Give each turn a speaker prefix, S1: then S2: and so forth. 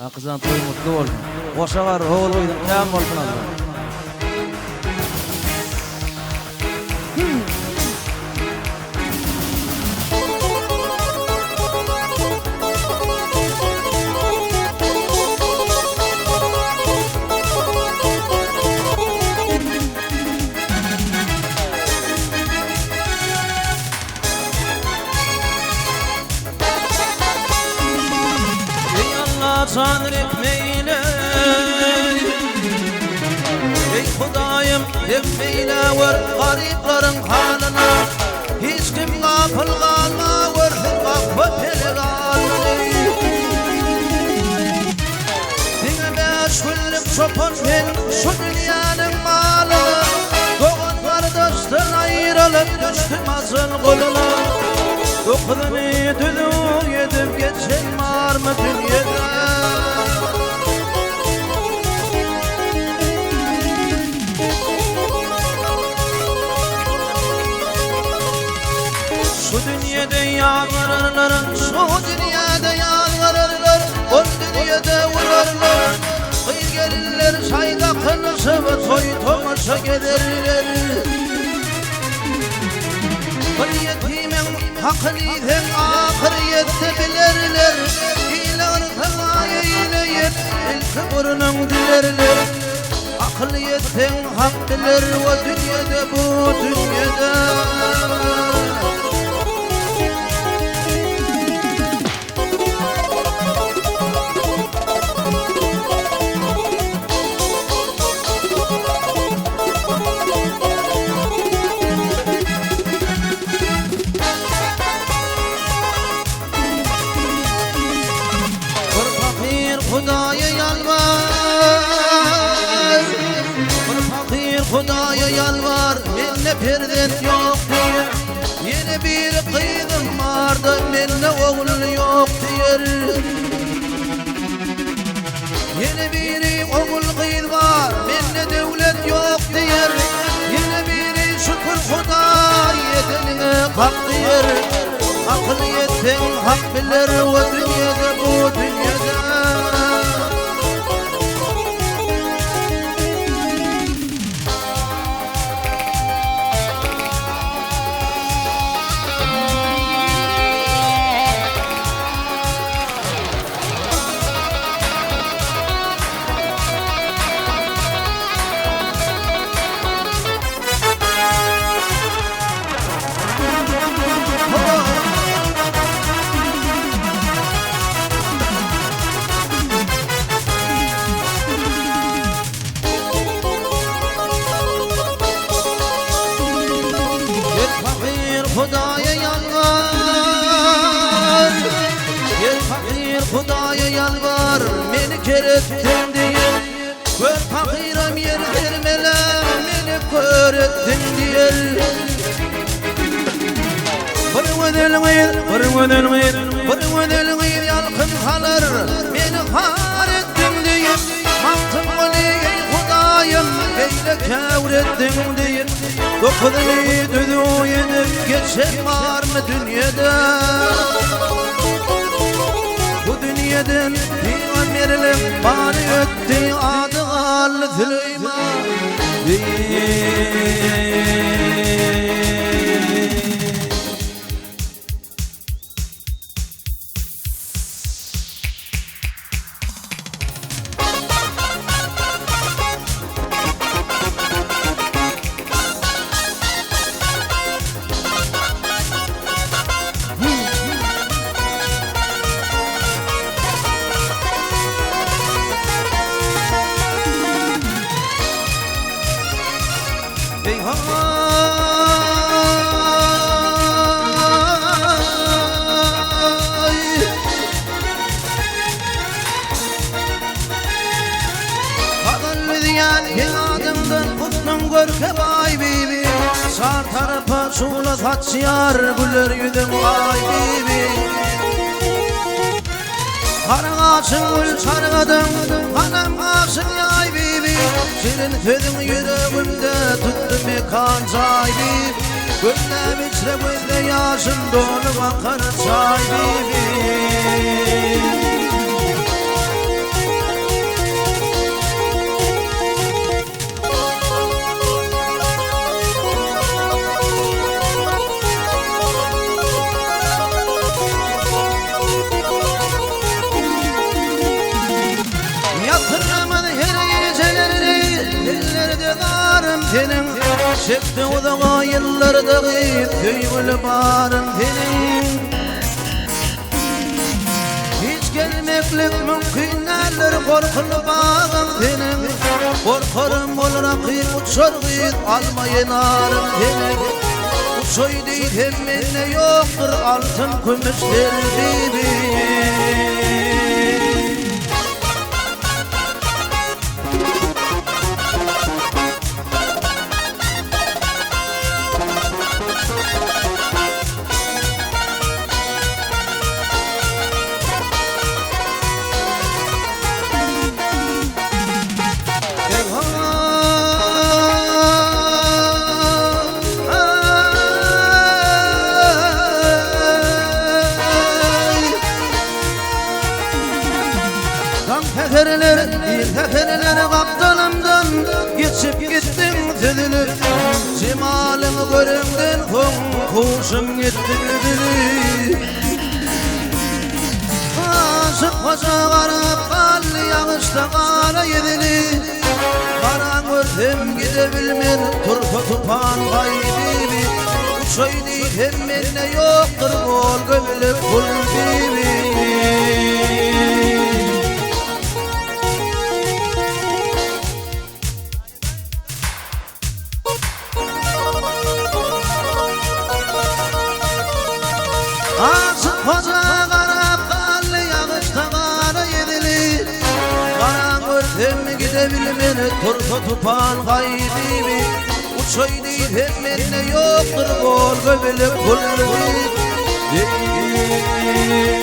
S1: Akızan toy mutlu olsun. Boşa var oğul oydun tam olsun Allah. Tanrı etmeyle ey Hudayım etmeyle var gariplerin halına hiç kim gafil kalma var gafil hele kalma dine beş günlük çopan ben şu dünyanın malını doğan kardeşten ayrılıp düştüm asıl koluna dokudunu düdü yedip geçen var mı dünyada. Şu dünyada yalvarırlar, şu dünyada yalvarırlar, o dünyada vurarlar. Kıyı gelirler, çayda kınısı ve toy tomaşa gelirler. Bir yetimin hakkını iten ahiriyette bilirler. İlan kılaya ileyip ilk burnun dilerler. Akliyetten hak bilir o dünyada bu dünyada. Hudaya yalvar, bir fakir Hudaya yalvar, benimle perdet yok diye. Yeni bir kızım vardı, benimle oğlun yok diyor. Yeni bir oğul kız var, benimle devlet yok diyor. Yeni bir şükür Huday yeteneğe hak diyor. Akliyetten hak bilir o dünyada bu dünyada. Hudaya yalvar, gel fakir Hudaya yalvar, beni kerettin diye. Gör fakirim yer vermele, beni kör ettin diye. Bir ödelmeyin yalkın kalır, beni har ettin diye. Baktım onu Hudayım, beyle kâvr ettin diye. Dokudunu düdü yenip geçen var mı dünyada? Bu dünyadan peygamberlik bari öttü adı al Süleyman. Sar tarafa şula saçyar güller yüzüm ay bibi. Karın ağaçın gül sarıgadın, kanım ağaçın ay bibi. Senin sözün yüreğimde tuttu bir kancay bibi. Gözlem içre gözle yaşın dolu bakar çay bibi. tenin çekti uzağa yıllarda tüygülü barın tenin hiç gelmeklik mümkünler korkulu bağın tenin korkarım olur akıyım uçar git almayın arım tenin uçoy değil hemmine yoktur altın kümüşler gibi Teferler kaptanımdan geçip gittin tüdülür cemalını göründün kuşum gitti güdülür aşık koca varıp kalli yağışta kara yedili karan gördüm gidebilmen turpa tupan kaybimi uçoy değil hemmine yoktur bol göbülük kul gibi aşık koca karap kalli yağışta kara yedili karan gördüm gidebilmeni turpa tupan kaybimi uçoy değil hemmine yoktur bol göbülük kul gibi